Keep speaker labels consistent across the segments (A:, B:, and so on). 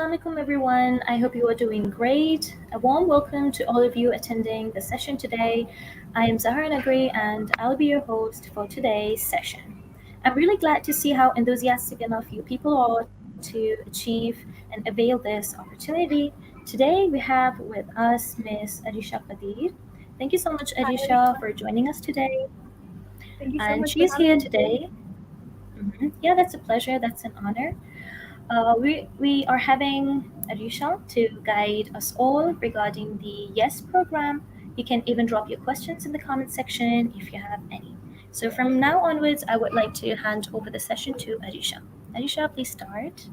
A: Assalamualaikum everyone. I hope you are doing great. A warm welcome to all of you attending the session today. I am Zahra Nagri and I'll be your host for today's session. I'm really glad to see how enthusiastic enough you people are to achieve and avail this opportunity. Today we have with us Miss Areesha Qadeer. Thank you so much,
B: Hi,
A: Areesha,
B: Areesha.
A: for joining us today.
B: Thank you so
A: And
B: much for
A: she's
B: having
A: here
B: me here.
A: today. Yeah, that's a pleasure. That's an honor. We are having Arisha to guide us all regarding the YES program. You can even drop your questions in the comment section if you have any. So from now onwards, I would like to hand over the session to Arisha. Arisha, please start.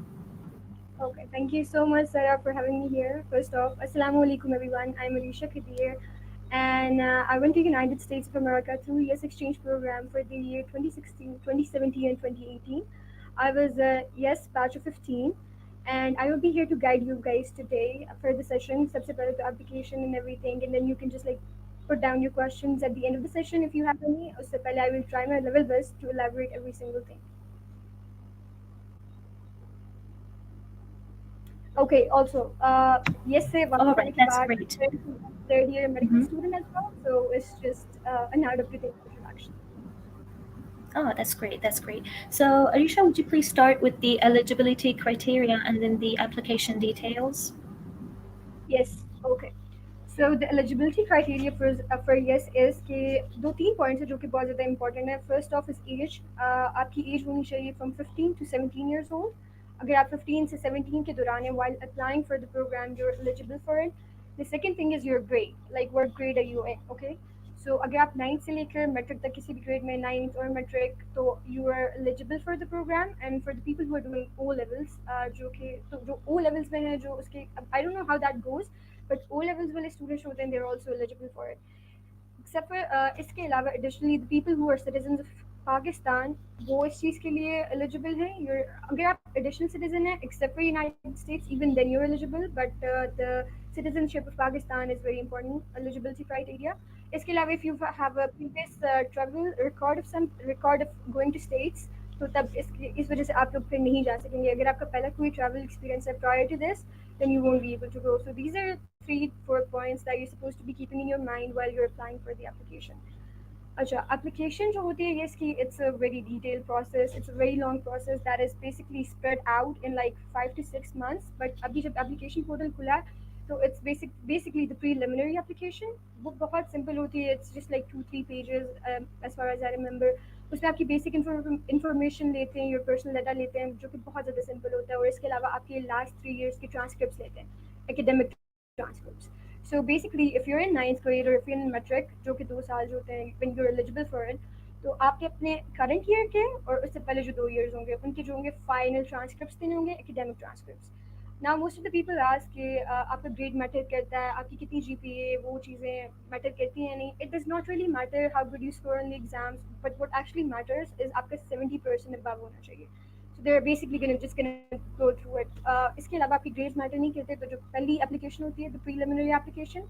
B: Okay, thank you so much, Sarah, for having me here. First off, Assalamu alaikum, everyone. I'm Areesha Qadeer, and I went to United States of America through US exchange program for the year 2016, 2017, and 2018. I was a yes batch of 15, and I will be here to guide you guys today for the session. सबसे पहले तो application and everything, and then you can just like put down your questions at the end of the session if you have any. उससे पहले I will try my level best to elaborate every single thing. Okay, also, yes से
A: All
B: वापस
A: right,
B: आने के
A: that's
B: बाद
A: great.
B: third year medical
A: Mhm.
B: student as well, so it's just an out of date introduction.
A: Oh, that's great. That's great. So, Arisha, would you please start with the eligibility criteria and then the application details?
B: Yes, okay. So the eligibility criteria for yes is कि दो तीन points है जो कि बहुत ज़्यादा important है. First off is age. आपकी age होनी चाहिए from 15 to 17 years old. अगर आप 15 से 17 के दौरान हैं while applying for the program, you're eligible for it. The second thing is your grade. Like what grade are you in? Okay. So अगर आप 9th से लेकर metric तक किसी भी grade में 9th or metric तो you are eligible for the program. And for the people who are doing O levels जो कि तो जो O levels में है जो उसके I don't know how that goes, but O levels वाले students होते हैं they're also eligible for it. Except for इसके अलावा additionally the people who are citizens of Pakistan वो इस चीज़ के लिए eligible हैं. You're अगर आप additional citizen हैं except for United States even then you're eligible, but the citizenship of Pakistan is very important eligibility criteria. इसके अलावा if you have a previous travel record of some record of going to states तो तब इस वजह से आप लोग फिर नहीं जा सकेंगे. अगर आपका पहला कोई travel experience है prior to this, then you won't be able to go. So these are 3-4 points that you're supposed to be keeping in your mind while you're applying for the application. अच्छा application जो होती है ये इसकी it's a very detailed process, it's a very long process that is basically spread out in like 5 to 6 months. But अभी जब application portal खुला है तो it's basically the preliminary application. वो बहुत simple होती है, it's just like 2-3 pages as far as I remember. उसमें आपकी basic information लेते हैं, your personal data लेते हैं जो कि बहुत ज़्यादा simple होता है. और इसके अलावा आपके last 3 years के transcripts लेते हैं, academic transcripts. So basically, if you're in 9th grade or if you're in metric, जो कि 2 साल जो होते हैं when you're eligible for it, तो आपके अपने current year के और उससे पहले जो 2 years होंगे उनके जो होंगे final transcripts देने होंगे, academic transcripts. Now most of the people ask कि आपका grade matter करता है, आपकी कितनी GPA वो चीज़ें matter करती हैं नहीं. It does not really matter how good you score on the exams, but what actually matters is आपका 70% above होना चाहिए. So they're basically just gonna go through it. इसके अलावा आपकी grades matter नहीं करते, तो जो पहली application होती है, the preliminary application,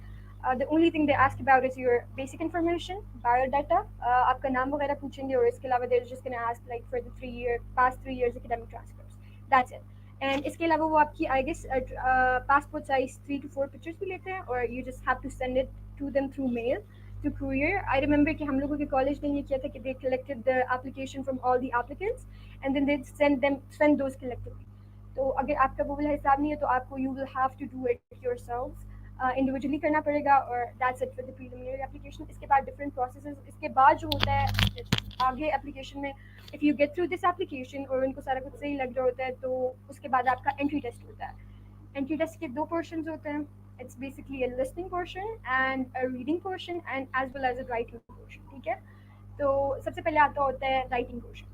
B: the only thing they ask about is your basic information, biodata, आपका नाम वगैरह पूछेंगे और इसके अलावा they're just gonna ask like for the past 3 years academic transcripts. That's it. And इसके अलावा वो आपकी I guess passport size 3 to 4 pictures भी लेते हैं, or you just have to send it to them through mail to courier. I remember कि हम लोगों के college ने ये किया था कि they collected the application from all the applicants and then they send those collectively. तो अगर आपका वो वाला हिसाब नहीं है तो आपको you will have to do it yourselves. Individually करना पड़ेगा और that's it for the preliminary application. इसके बाद different processes. इसके बाद जो होता है आगे application में if you get through this application और उनको सारा कुछ सही लग रहा होता है तो उसके बाद आपका entry test होता है. Entry test के 2 portions होते हैं. It's basically a listening portion and a reading portion and as well as a writing portion. ठीक है. तो सबसे पहले आता होता है writing portion.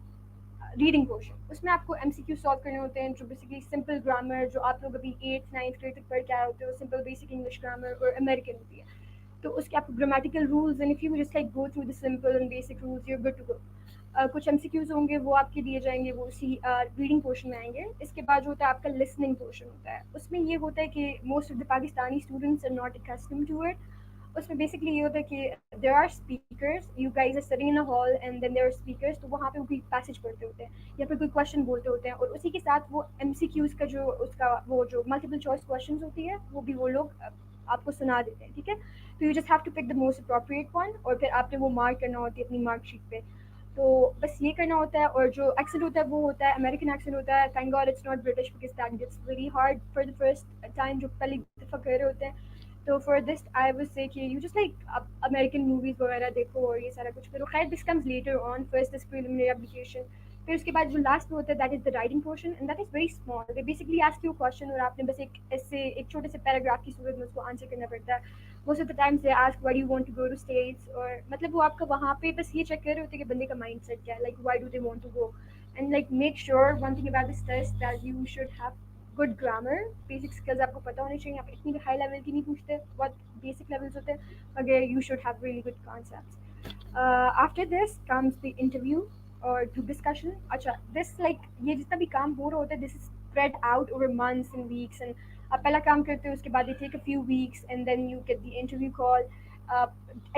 B: रीडिंग पोर्शन उसमें आपको एमसीक्यू सॉल्व करने होते हैं जो बेसिकली सिंपल ग्रामर जो आप लोग अभी 8th 9th ग्रेड तक पढ़ के आए होते हो सिंपल बेसिक इंग्लिश ग्रामर और अमेरिकन होती है तो उसके आपको grammatical rules and if you just like go through the simple and basic rules you are good to go. कुछ एमसीक्यूज होंगे वो आपके दिए जाएंगे वो उसी रीडिंग पोर्शन में आएंगे. इसके बाद जो होता है आपका लिसनिंग पोर्शन होता है उसमें ये होता है कि most of the Pakistani students are not accustomed to it. उसमें बेसिकली ये होता है कि there are speakers, you guys are sitting in a hall and then there are speakers, तो वहाँ पे वो कोई पैसेज पढ़ते होते हैं या फिर कोई क्वेश्चन बोलते होते हैं, और उसी के साथ वो MCQs का जो उसका वो जो मल्टीपल चॉइस क्वेश्चन होती है वो भी वो लोग आपको सुना देते हैं, ठीक है। तो you just have to pick the most appropriate one, और फिर आपने वो मार्क करना होती है अपनी मार्कशीट पे। तो बस ये करना होता है। और जो एक्सेंट होता है वो होता है अमेरिकन एक्सेंट होता है, thank God it's not British because that gets very hard for the first time, जो पहली दफ़ा कर रहे होते हैं। तो for this I would say कि you just like American movies वगैरह देखो और ये सारा कुछ करो। खैर this comes later on, first this preliminary application. फिर उसके बाद जो लास्ट में होता है that is the writing portion, and that is very small. They basically ask you question और आपने बस एक ऐसे एक छोटे से पैराग्राफ की सूरत में उसको आंसर करना पड़ता है। Most of the times they ask why do you want to go to States, और मतलब वो आपका वहाँ पे बस ये चेक कर रहे होते हैं कि बंदे का माइंड सेट क्या है, like why do they want to go. And like make sure one thing about this test that you should have good grammar, basic skills आपको पता होने चाहिए। आप इतनी हाई लेवल की नहीं पूछते, बहुत बेसिक लेवल्स होते हैं, मगर you should have really good concepts. After this comes the interview और ग्रुप डिस्कशन। अच्छा, दिस लाइक ये जितना भी काम हो रहा होता है, this is spread out over months and weeks, and आप पहला काम करते हो, उसके बाद you take a few weeks and then you get the interview call, uh,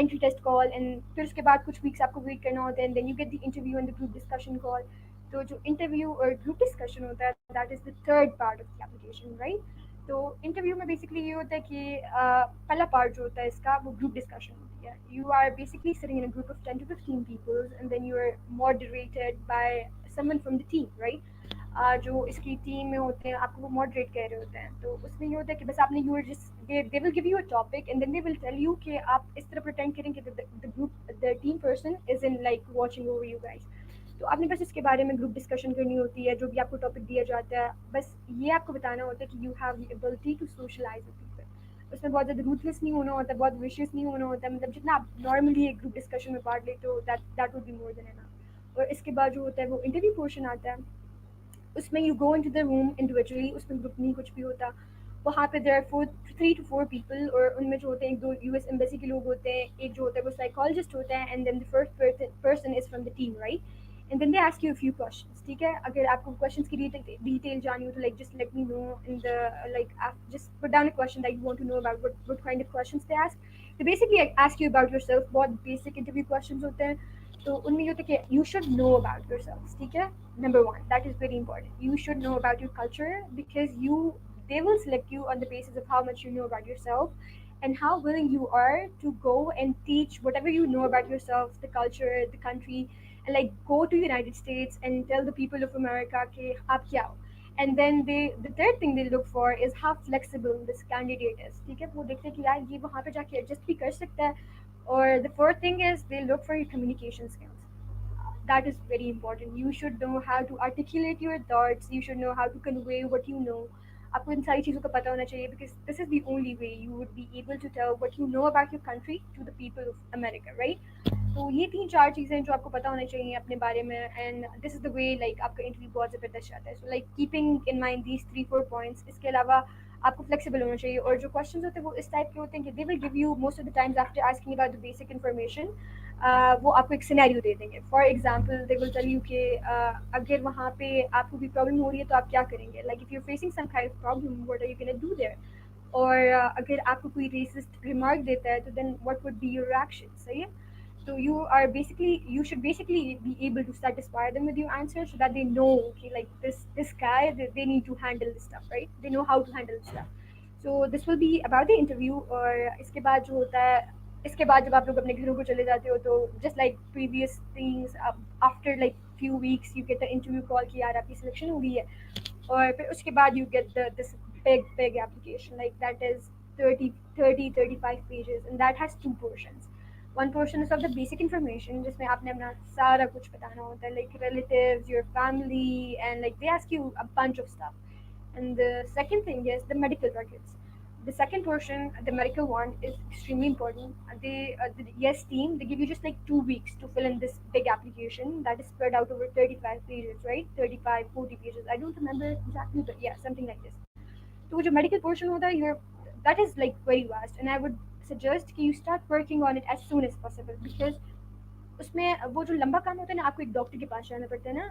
B: entry test call, and फिर उसके बाद कुछ weeks आपको wait करना होता है, and then you get the interview and the group discussion call. तो जो interview और group discussion होता है, that is the third part of the application, right? तो इंटरव्यू में बेसिकली ये होता है कि पहला पार्ट जो होता है इसका वो ग्रुप डिस्कशन होती है। You are basically sitting in a group of 10 to 15 peoples and then you are moderated by someone from the team, right. जो इसकी टीम में होते हैं आपको वो मॉडरेट कर रहे होते हैं। तो उसमें ये होता है कि बस आपने you just they will give you a topic and then they will tell you कि आप इस तरह प्रिटेंड करें कि the group the team person is in like watching over you guys. तो आपने बस इसके बारे में ग्रुप डिस्कशन करनी होती है, जो भी आपको टॉपिक दिया जाता है बस ये आपको बताना होता है कि you have the ability to socialise with people. उसमें बहुत ज़्यादा रूथलेस नहीं होना होता, बहुत विशियस नहीं होना होता, मतलब जितना आप नॉर्मली एक ग्रुप डिस्कशन में पार्ट लेते हो that would be more than enough. और इसके बाद जो होता है वो इंटरव्यू पोर्शन आता है। उसमें you go in to the room individually, उसमें ग्रुप नहीं कुछ भी होता। वहाँ पे देर फोर 3 to 4 पीपल, और उनमें जो होते हैं एक दो US एम्बेसी के लोग होते हैं, एक जो होता है वो साइकोलॉजिस्ट होता है, and then the first person is from the team, right. And then they ask you few questions, ठीक है। अगर आपको क्वेश्चंस की डिटेल जाननी हो तो like just let me know in the like just put down a question that you want to know about what kind of questions they ask. तो basically ask you about yourself, बहुत basic interview questions होते हैं। तो उनमें ये होता है कि you should know about yourself, ठीक है। Number one, that is very important. You should know about your culture because they will select you on the basis of how much you know about yourself and how willing you are to go and teach whatever you know about yourself, the culture, the country, and like go to United States and tell the people of America कि आप क्या हो। And then the third thing they look for is how flexible this candidate is, ठीक है। वो देखते हैं कि यार ये वहाँ पे जाके adjust भी कर सकता है। और the fourth thing is they look for your communication skills, that is very important. You should know how to articulate your thoughts. You should know how to convey what you know. आपको इन सारी चीज़ों का पता होना चाहिए because this is the only way you would be able to tell what you know about your country to the people of America, right? तो ये 3 4 चीज़ें जो आपको पता होना चाहिए अपने बारे में, and this is the way like आपका इंटरव्यू बहुत ज़बरदस्त जाता है। So like keeping in mind these 3 4 points. इसके अलावा आपको फ्लेक्सिबल होना चाहिए, और जो क्वेश्चन होते हैं वो इस टाइप के होते हैं कि they will give you most of the times after asking about the basic information, वो आपको एक सिनेरियो दे देंगे। For example they will tell you कि अगर वहाँ पे आपको भी प्रॉब्लम हो रही है तो आप क्या करेंगे, like if you facing some kind of problem what are you gonna do there. और अगर आपको कोई रेसिस्ट रिमार्क देता है तो then what would be your reaction, सही है। So you should basically be able to satisfy them with your answer so that they know okay like this guy they need to handle this stuff, right? They know how to handle this stuff. So this will be about the interview। और इसके बाद जो होता है, इसके बाद जब आप लोग अपने घरों को चले जाते हो तो just like previous things, after like few weeks you get the interview call कि यार आपकी सिलेक्शन हो गई है। और फिर उसके बाद you get this big application like that is 35 pages, and that has 2 portions। One portion is of the basic information जिसमें आपने अपना सारा कुछ बताना होता है, like relatives, your family, and like they ask you a bunch of stuff। And the second thing is the medical records. The second portion, the medical one, is extremely important. The yes team, they give you just like 2 weeks to fill in this big application that is spread out over 35 pages, right? 35, 40 pages. I don't remember exactly, but yeah, something like this. तो वो जो medical portion होता है your that is like very vast, and I would suggest कि you start working on it as soon as possible because उसमें वो जो लंबा काम होता है ना, आपको एक डॉक्टर के पास जाना पड़ता है ना।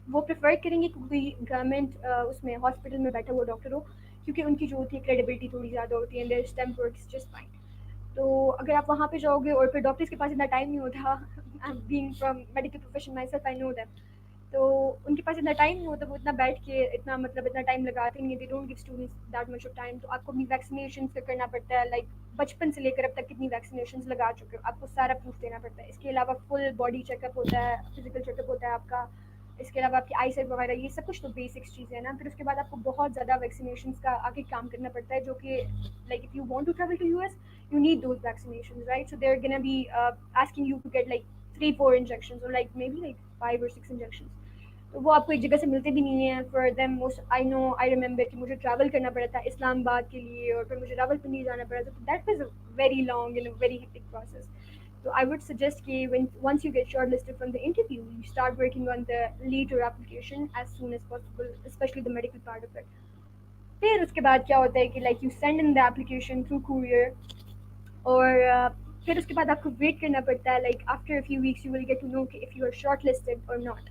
B: वो प्रेफर करेंगे कि कोई गवर्नमेंट उसमें हॉस्पिटल में बैठा हुआ डॉक्टर हो, क्योंकि उनकी जो होती है क्रेडिबिलिटी थोड़ी ज़्यादा होती है, and there stem works just fine. तो अगर आप वहाँ पे जाओगे और फिर डॉक्टर्स के पास इतना टाइम नहीं होता, I am being from medical profession my self, I know that. तो उनके पास इतना टाइम नहीं होता, वो इतना बैठ के इतना मतलब इतना टाइम लगाते नहीं, they don't give students that much of time. तो आपको अपनी वैक्सीनेशन का करना पड़ता है, लाइक बचपन से लेकर अब तक कितनी वैक्सीनेशन लगा चुके हो, आपको सारा प्रूफ देना पड़ता है। इसके अलावा फुल बॉडी चेकअप होता है, फिजिकल चेकअप होता है आपका। इसके अलावा आपकी आई साइट वगैरह, ये सब कुछ तो बेसिक्स चीज़ें हैं ना। फिर उसके बाद आपको बहुत ज़्यादा वैक्सीनेशन का आगे काम करना पड़ता है, जो कि like if you want to travel to US, you need those vaccinations, right? So they're gonna be asking you to get like 3 4 injections, or like maybe like 5 or 6 injections. तो वो आपको एक जगह से मिलते भी नहीं है। For them most I know, I remember कि मुझे ट्रैवल करना पड़ा था इस्लामाबाद के लिए, और फिर मुझे रावलपिंडी जाना पड़ा था। तो that was a very long and a very hectic process. So I would suggest कि when once you get shortlisted from the interview, you start working on the letter application as soon as possible, especially the medical part of it. फिर उसके बाद क्या होता है कि like you send in the application through courier, और फिर उसके बाद आपको वेट करना पड़ता है। Like after a few weeks you will get to know कि if you are shortlisted और नॉट।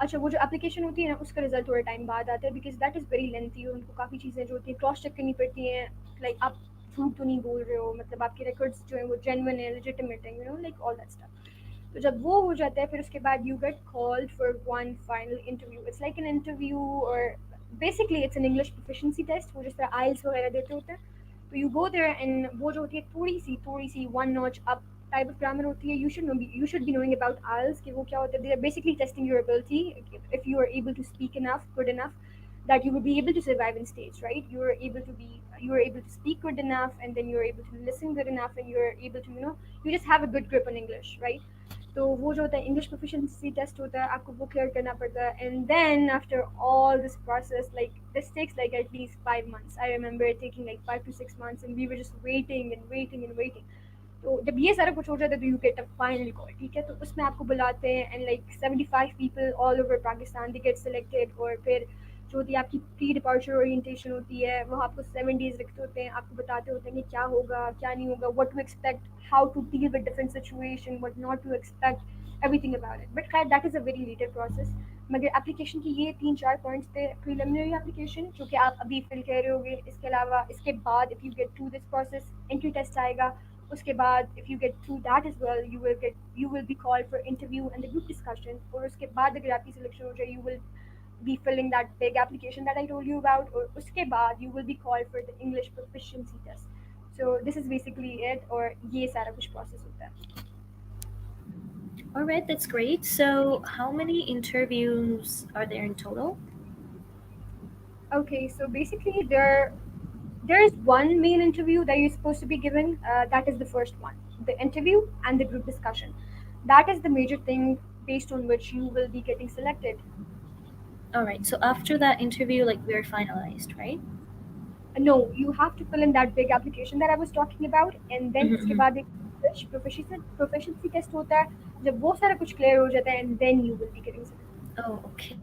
B: अच्छा, वो जो एप्लीकेशन होती है ना, उसका रिजल्ट थोड़ा टाइम बाद आता है, because that is very lengthy, और उनको काफ़ी चीज़ें जो होती हैं क्रॉस चेक करनी पड़ती हैं। लाइक आप झूठ तो नहीं बोल रहे हो, मतलब आपके रिकॉर्ड्स जो हैं वो जेन्युइन है, लेजिटिमेट है, you know, like all that stuff. तो जब वो हो जाता है, फिर उसके बाद you get called for one final interview. It's like an interview, और basically it's an English proficiency test, वो जिस तरह आइल्स वगैरह देते होते हैं। तो यू गो देयर, एंड वो जो होती है थोड़ी सी one notch up type of grammar होती है। You should be knowing about isles कि वो क्या होता है। They are basically testing your ability, if you are able to speak enough, good enough, that you will be able to survive in stage, right? You are able to speak good enough, and then you're able to listen good enough, and you're able to, you just have a good grip on English, right? तो वो जो होता है English proficiency test होता है, आपको वो clear करना पड़ता है। And then after all this process, like this takes like at least 5 months, I remember taking like 5 to 6 months, and we were just waiting and waiting and waiting. तो जब ये सारा कुछ हो जाता है, तो you get a final call, ठीक है? तो उसमें आपको बुलाते हैं, and like 75 people all over Pakistan they get selected. और फिर जो होती है आपकी प्री डिपार्चर ओरिएंटेशन होती है, वो आपको 7 days रखते होते हैं, आपको बताते होते हैं कि क्या होगा क्या नहीं होगा, what to expect, how to deal with different situation, what not to expect, everything about it. But खैर that is a very later process. मगर एप्लीकेशन की ये 3 4 पॉइंट्स थे। प्रिलिमिनरी एप्लीकेशन, जो कि आप अभी फिल कह रहे होगे। इसके अलावा इसके बाद if you get through this process, entry test आएगा। उसके बाद if you get through that as well, you will be called for interview and the group discussion. और उसके बाद अगर आपकी सिलेक्शन हो जाए, you will be filling that big application that I told you about, और उसके बाद you will be called for the English proficiency test. So this is basically it, और ये सारा कुछ process होता है।
A: All right, that's great. So, how many interviews are there in total?
B: Okay, so basically there is one main interview that you're supposed to be given. That is the first one, the interview and the group discussion. That is the major thing based on which you will be getting selected.
A: All right, so after that interview, like we're finalized, right?
B: No, you have to fill in that big application that I was talking about, and then उसके
A: Mm-hmm.
B: बाद एक proficiency test होता है। जब वो सारा कुछ clear हो जाता है, and then you will be getting selected.
A: Oh, okay,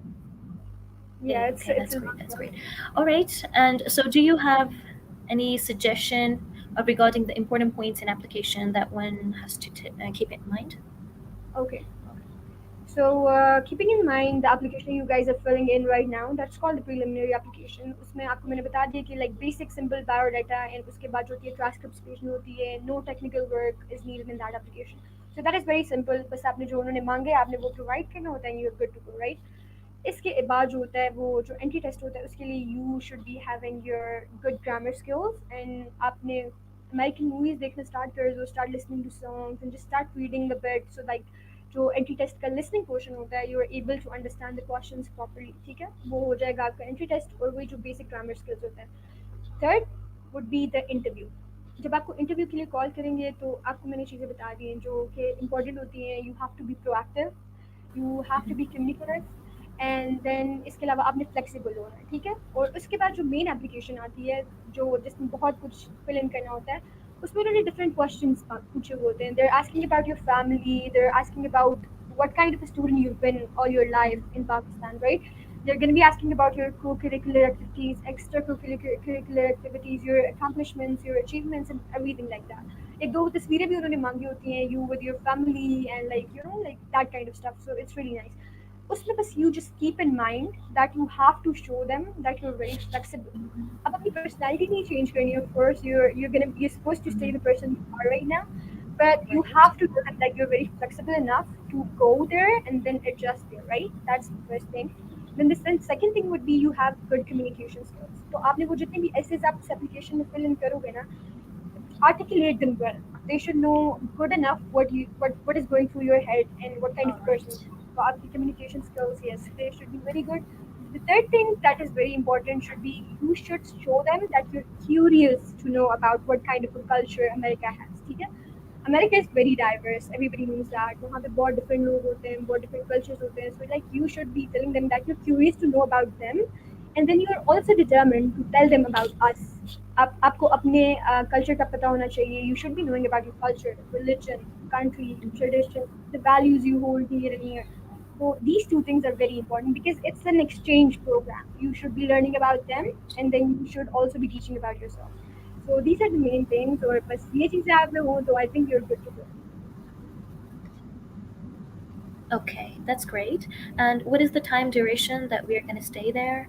A: okay, that's great. That's great.
B: Yeah,
A: All
B: it's
A: right,
B: a long
A: and so
B: process.
A: do you have any suggestion regarding the important points in application that one has to keep in mind?
B: Okay. So keeping in mind the application you guys are filling in right now, that's called the preliminary application. उसमें आपको मैंने बता दिया कि like basic simple biodata, and उसके बाद जो होती है transcription होती है, no technical work is needed in that application. So that is very simple. बस आपने जो उन्होंने मांगे आपने वो provide करना होता है, and you're good to go, right? इसके बाद जो होता है वो जो एंट्री टेस्ट होता है, उसके लिए you should be having your good grammar skills, and आपने अमेरिकन मूवीज देखना स्टार्ट कर दो, start listening to songs and just start reading the bit, so like जो एंट्री टेस्ट का लिसनिंग पोर्शन होता है, you are able to understand the questions properly, ठीक है? वो हो जाएगा आपका एंट्री टेस्ट, और वही जो बेसिक ग्रामर स्किल्स होते हैं। Third would be the interview. जब आपको इंटरव्यू के लिए कॉल करेंगे, तो आपको मैंने चीज़ें बता दी हैं जो कि इंपॉर्टेंट होती हैं। You have to be proactive, you have to be communicative, and then इसके अलावा आपने फ्लेक्सिबल होना है, ठीक है? और उसके बाद जो मेन एप्लीकेशन आती है, जो जिसमें बहुत कुछ फिल इन करना होता है, उसमें उन्होंने डिफरेंट क्वेश्चंस पूछे हुए होते हैं। They are asking about your family, they are asking about what kind of a student you've been all your life in Pakistan, right? They're going to be asking about your co-curricular activities, extracurricular activities, your accomplishments, your achievements, and everything like that. एक दो तस्वीरें भी उन्होंने मांगी होती हैं, you with your family, and like, like that kind of stuff. So it's really nice. उसमें बस you just keep in mind that you have to show them that you're very flexible. अब अपनी personality नहीं change करनी. Of course, you're supposed to stay the person you are right now, but you
A: Right.
B: have to know them that you're very flexible enough to go there and then adjust there, right? That's the first thing. Then the second thing would be you have good communication skills. तो आपने वो जितने भी essays आप इस application में fill in करोगे ना, articulate them well. They should know good enough what is going through your head and what kind
A: All
B: of person you
A: right.
B: are. So आपकी communication skills, yes, they should be very good. The third thing that is very important should be you should show them that you're curious to know about what kind of a culture America has. ठीक है? America is very diverse. Everybody knows that. वहाँ पे बहुत different लोग होते हैं, बहुत different cultures होते हैं. So like you should be telling them that you're curious to know about them, and then you're also determined to tell them about us. आपको अपने कल्चर का पता होना चाहिए. You should be knowing about your culture, religion, country, tradition, the values you hold dear and near. So these two things are very important because it's an exchange program. You should be learning about them,
A: Right.
B: and then you should also be teaching about yourself. So these are the main things. और बस ये चीज़ें आप में हो तो I think you're good to go.
A: Okay, that's great. And what is the time duration that we're going to stay there?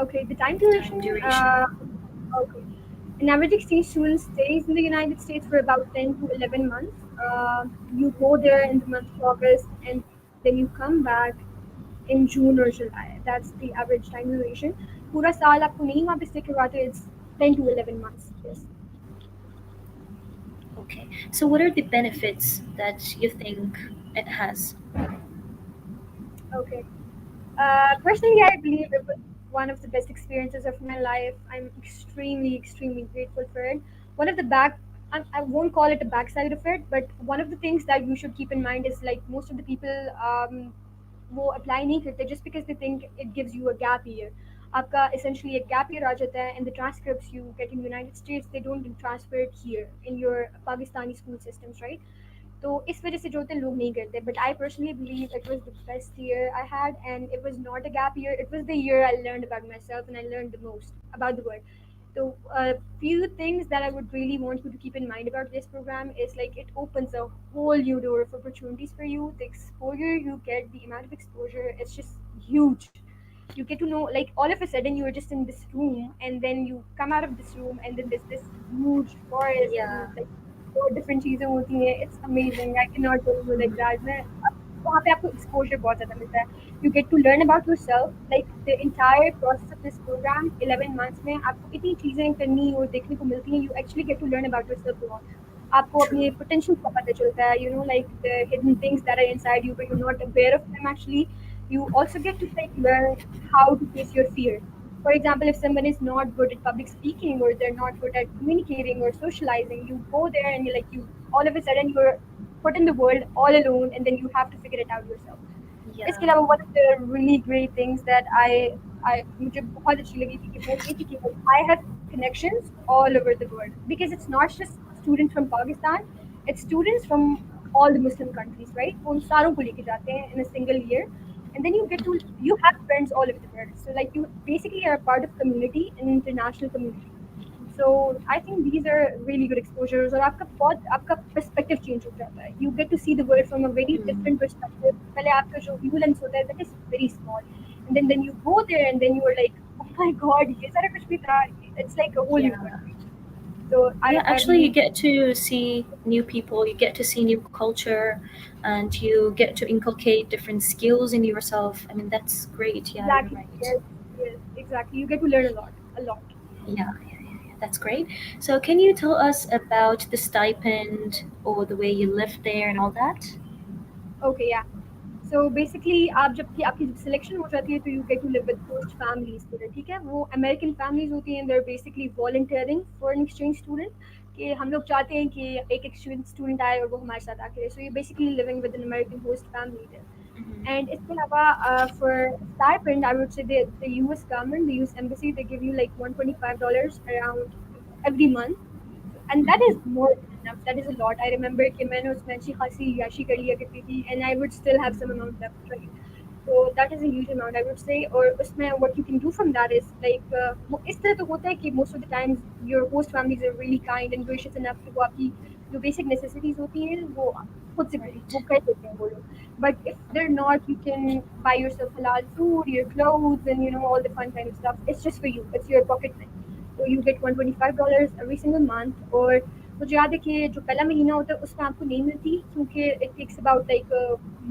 B: Okay, the time
A: The time
B: duration.
A: duration.
B: Okay, an average exchange student stays in the United States for about 10 to 11 months. You go there in the month of August, and then you come back in June or July. That's the average time duration. पूरा साल आपको नहीं वहाँ पे stay करवाते. It's 10 to 11 months. Yes.
A: Okay. So what are the benefits that you think it has?
B: Okay. Personally, I believe it was one of the best experiences of my life. I'm extremely, extremely grateful for it. One of the I won't call it a backside of it, but one of the things that you should keep in mind is like most of the people वो apply नहीं करते just because they think it gives you a gap year. आपका essentially a gap year आ जाता है, and the transcripts you get in United States they don't transfer it here in your Pakistani school systems, right? तो इस वजह से जो होते हैं लोग नहीं करते. But I personally believe it was the best year I had, and it was not a gap year. It was the year I learned about myself and I learned the most about the world. So a few things that I would really want you to keep in mind about this program is like it opens a whole new door of opportunities for you. The exposure you get, the amount of exposure, it's just huge. You get to know like all of a sudden you are just in this room, and then you come out of this room, and then there's this huge forest and
A: Yeah.
B: like और different चीज़ें होती हैं. It's amazing. I can not tell you like
A: Mhm.
B: That. मैं वहाँ पे आपको exposure बहुत ज़्यादा मिलता है. You get to learn about yourself. Like the entire process of this program 11 months में आपको इतनी चीज़ें करनी और देखने को मिलती हैं. You actually get to learn about yourself lot. आपको अपने
A: True.
B: पोटेंशियल का पता चलता है. You know like the hidden things that are inside you but you not aware of them actually. You also get to like learn how to face your fear. For example, if someone is not good at public speaking or they're not good at communicating or socializing, you go there and you all of a sudden you're put in the world all alone, and then you have to figure it out yourself. इसके
A: Yeah.
B: अलावा one of the really great things that I मुझे बहुत अच्छी लगी थी कि वो ये थी कि I have connections all over the world because it's not just students from Pakistan, it's students from all the Muslim countries, right? वो उन सारों को लेके जाते हैं in a single year, and then you have friends all over the world. So like you basically are a part of community, an international community. So I think these are really good exposures. और आपका perspective change हो जाता है. You get to see the world from a very
A: Mm.
B: different perspective. पहले आपका जो viewlens होता है that is very small, and then you go there and then you are like, oh my god, ये सारा कुछ भी था. It's like a whole new
A: Yeah.
B: country. So
A: Yeah,
B: I
A: actually, you
B: believe
A: get to see new people, you get to see new culture, and you get to inculcate different skills in yourself. I mean, that's great. Yeah, you're
B: exactly,
A: right.
B: yes, yes, exactly. You get to learn a lot.
A: Yeah, that's great. So, can you tell us about the stipend or the way you live there and all that?
B: Okay, yeah. So basically आप जब कि आपकी जब selection हो जाती है तो you get to live with host families पूरे. ठीक है, वो अमेरिकन फैमिलीज होती हैं. There basically volunteering for an exchange student कि हम लोग चाहते हैं कि एक एक्सचेंज स्टूडेंट आए और वो हमारे साथ आके. So you basically living with an American host family there.
A: Hmm.
B: And इसके अलावा for stipend, I would say the U.S. government, the U.S. embassy, they give you like $125 around every month, and that is
A: Hmm.
B: more than enough. That is a lot. I remember कि मैंने उसमें अच्छी खासी याशी कर लिया करती थी, and I would still have some amount left, right? So that is a huge amount, I would say. और उसमें what you can do from that is like वो इस तरह तो होता है कि most of the times your host families are really kind and gracious enough कि वो आपकी जो basic necessities होती हैं वो खुद से
A: Right.
B: वो कर लेते हैं वो लोग. But if they're not, you can buy yourself halal food, your clothes, and all the fun kind of stuff. It's just for you. It's your pocket money. So you get $125 every single month. और मुझे याद है कि जो पहला महीना होता है उसमें आपको नहीं मिलती क्योंकि it takes about like a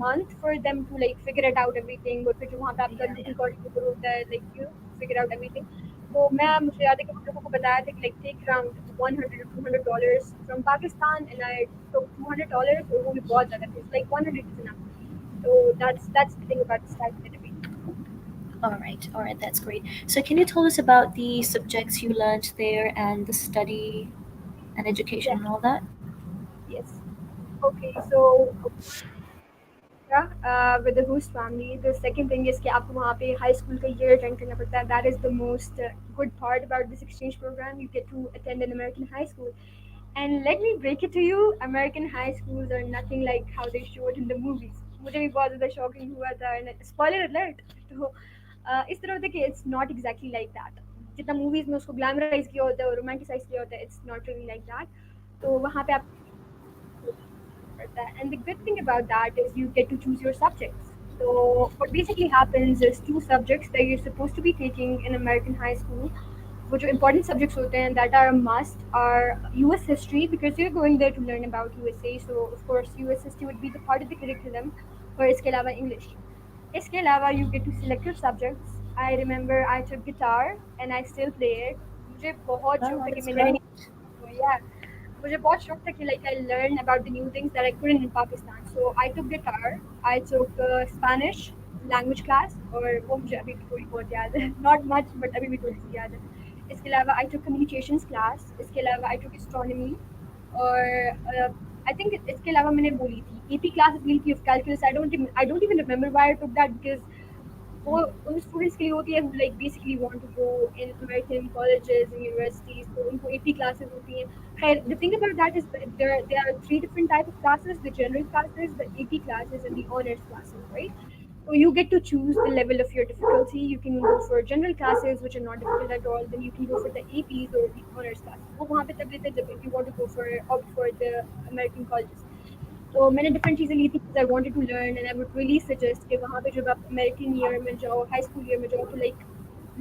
B: month for them to like figure it out everything. और फिर जो वहाँ पे आपका
A: Yeah, yeah.
B: local coordinator होता है like to figure out everything. तो मैं मुझे याद है कि हम लोगों को बताया था कि like take around $100 or $200 from Pakistan and I took $200 और वो भी बहुत ज़्यादा थे. Like 100 is enough. So that's the thing about the stipend and everything.
A: All right, that's great. So, can you tell us about the subjects you learned there and the study and education
B: Yeah.
A: and all that?
B: Yes. Okay. So with the host family. The second thing is कि आपको वहाँ पे high school का year attend करना पड़ता है. That is the most good part about this exchange program. You get to attend an American high school. And let me break it to you, American high schools are nothing like how they show it in the movies. मुझे भी बहुत ज़्यादा shocking हुआ था. And spoiler alert. तो इस तरह होता है कि it's not exactly like that. जितना movies में उसको glamorize किया होता है और romanticize किया होता है, it's not really like that. तो वहाँ पे आप and the good thing about that is you get to choose your subjects. So what basically happens is two subjects that you're supposed to be taking in American high school, which are important subjects होते हैं that are a must are US history because you're going there to learn about USA. So of course US history would be the part of the curriculum. और इसके अलावा English. इसके अलावा you get to select your subjects. I remember I took guitar and I still play it. मुझे बहुत शौक
A: Oh,
B: था कि
A: that's
B: मैं नई
A: great.
B: नई yeah मुझे बहुत शौक था कि like I learned about the new things that I couldn't in Pakistan. So I took guitar, I took Spanish language class और वो मुझे अभी भी थोड़ी बहुत याद है. Not much but अभी भी थोड़ी सी याद है. इसके अलावा I took communications class. इसके अलावा I took astronomy और I think इसके अलावा मैंने बोली थी AP classes ली थी of calculus. I don't even remember why I took that because वो उन स्टूडेंट्स के लिए होती है who like basically want to go in American colleges and universities तो उनको AP classes होती हैं. खैर the thing about that is that there are three different type of classes: the general classes, the AP classes, and the honors classes, right? So you get to choose the level of your difficulty. You can go for general classes which are not difficult at all. Then you can go for the APs or the honors classes. वो वहाँ पे तब लेते हैं जब if you want to go for opt for the American colleges. तो मैंने different चीज़ें ली थी because I wanted to learn and I would really suggest कि वहाँ पे जब आप अमेरिकन ईयर में जाओ हाई स्कूल ईयर में जाओ तो like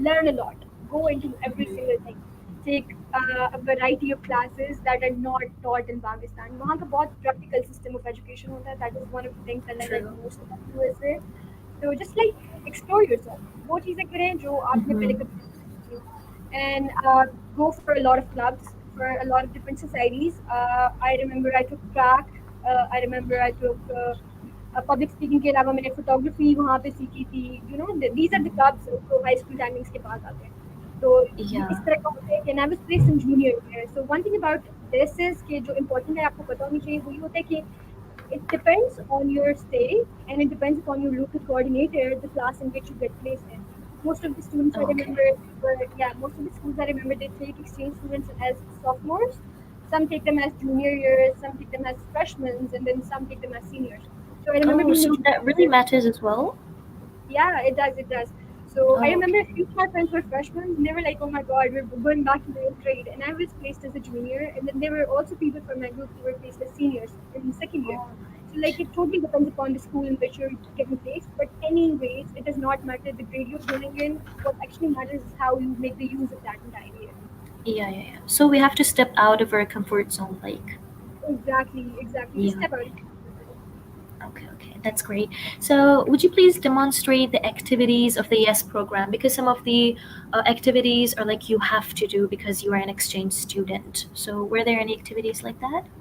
B: learn a lot, go into every single thing, take a variety of classes that are not taught in Pakistan. वहाँ का बहुत practical system of education होता है. That is one of the things that I like
A: True.
B: most about USA. So just like explore yourself. वो चीज़ें करें जो आपने पहले
A: Mm-hmm.
B: कभी नहीं की. And go for a lot of clubs, for a lot of different societies. I remember I took track. I remember I took public speaking के अलावा मैंने photography वहाँ पे सीखी थी. These are the clubs जो high school timings के बाद आते हैं. तो ये
A: Yeah.
B: इस तरह का होता है कि and I was placed in junior year. So one thing about this is कि जो important है आपको पता होनी चाहिए वो ये होता है कि it depends on your state and it depends upon your local coordinator, the class in which you get placed in. Most of the students I
A: Okay.
B: remember most of the schools I remember they take exchange students as sophomores. Some take them as junior years, some take them as freshmen, and then some take them as seniors. So I remember
A: Oh,
B: being a
A: so that really
B: junior.
A: matters as well?
B: Yeah, it does. It does. So I
A: Oh,
B: remember a
A: okay.
B: few of my friends were freshmen. And they were like, "Oh my God, we're going back to the eighth grade," and I was placed as a junior. And then there were also people from my group who were placed as seniors in second year.
A: All
B: So like it totally depends upon the school in which you're getting placed. But anyways, it does not matter the grade you're going in. What actually matters is how you make the use of that entire year.
A: Yeah, yeah, yeah. So we have to step out of our comfort zone, like.
B: Exactly, exactly. Just
A: Yeah.
B: step out of your comfort zone.
A: Okay, okay, that's great. So, would you please demonstrate the activities of the YES program? Because some of the activities are like you have to do because you are an exchange student. So, were there any activities like that?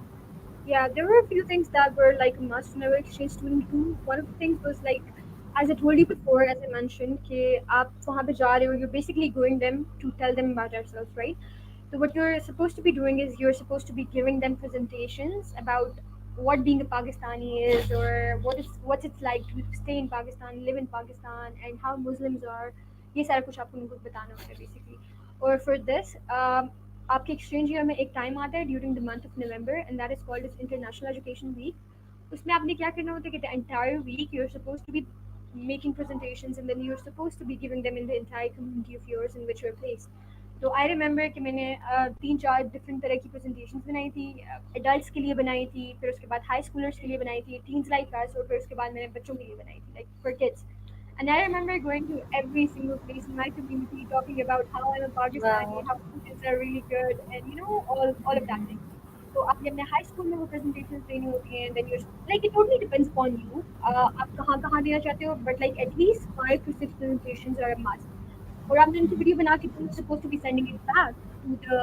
B: Yeah, there were a few things that were like a must when I was exchange student too. One of the things was like, as I told you before, as I mentioned, कि आप वहाँ पे जा रहे हो, you're basically going them to tell them about ourselves, right? So what you're supposed to be doing is you're supposed to be giving them presentations about what being a Pakistani is, or what's it's like to stay in Pakistan, live in Pakistan, and how Muslims are. ये सारा कुछ आपको उनको बताना होता है basically. Or for this, आपके exchange year में एक time आता है during the month of November, and that is called as International Education Week. उसमें आपने क्या करना होता है कि the entire week you're supposed to be making presentations, and then you're supposed to be giving them in the entire community of yours in which you're placed. तो I remember कि मैंने 3-4 डिफरेंट तरह की प्रेजेंटेशंस बनाई थी, adults के लिए बनाई थी, फिर उसके बाद हाई स्कूलर्स के लिए बनाई थी, टीन्स लाइक अस, और फिर उसके बाद मैंने बच्चों के लिए बनाई थी, like for kids. And I remember going to every single place in my community talking about how I'm a Pakistani,
A: Wow.
B: how students are really good, and all of that thing. तो आपने अपने high school में वो presentations देनी होती हैं, then you like it totally depends upon you, आप कहाँ कहाँ देना चाहते हो, but like at least 5 to 6 presentations are a must. Or I'm going to video banake you're supposed to be sending it back to the,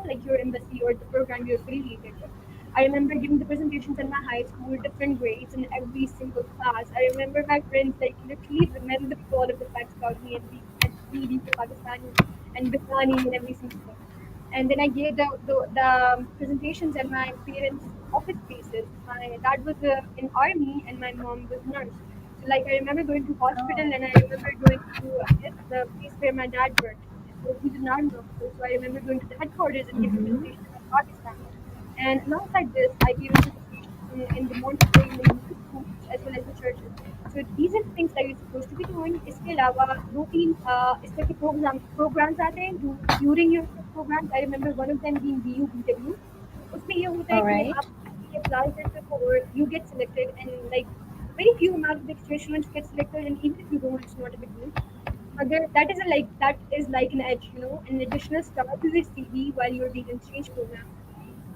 B: like your embassy or the program you're affiliated with. I remember giving the presentations in my high school, different grades in every single class. I remember my friends like literally remembering all of the facts about me and me being from Pakistan and Bifani and every single thing. And then I gave the presentations at my parents' office spaces. My dad was in army and my mom was nurse. So like I remember going to hospital
A: Oh.
B: and I remember going to the place where my dad worked. So he's an army officer. So I remember going to the headquarters and giving
A: Mm-hmm.
B: presentations about Pakistan. And alongside this, I gave a presentation in the Montessori and the English schools as well as the churches. So these are the things that you're supposed to be doing. इसके अलावा दो तीन इस तरह के programs आते हैं during your programs. I remember one of them being BUBW. उसमें ये होता है
A: All
B: कि
A: right.
B: आप apply करते हो और you get selected, and like very few amount of exchange students get selected, and even if you don't, it's not a big deal. That is like an edge, an additional star to your CV while you're being in exchange program.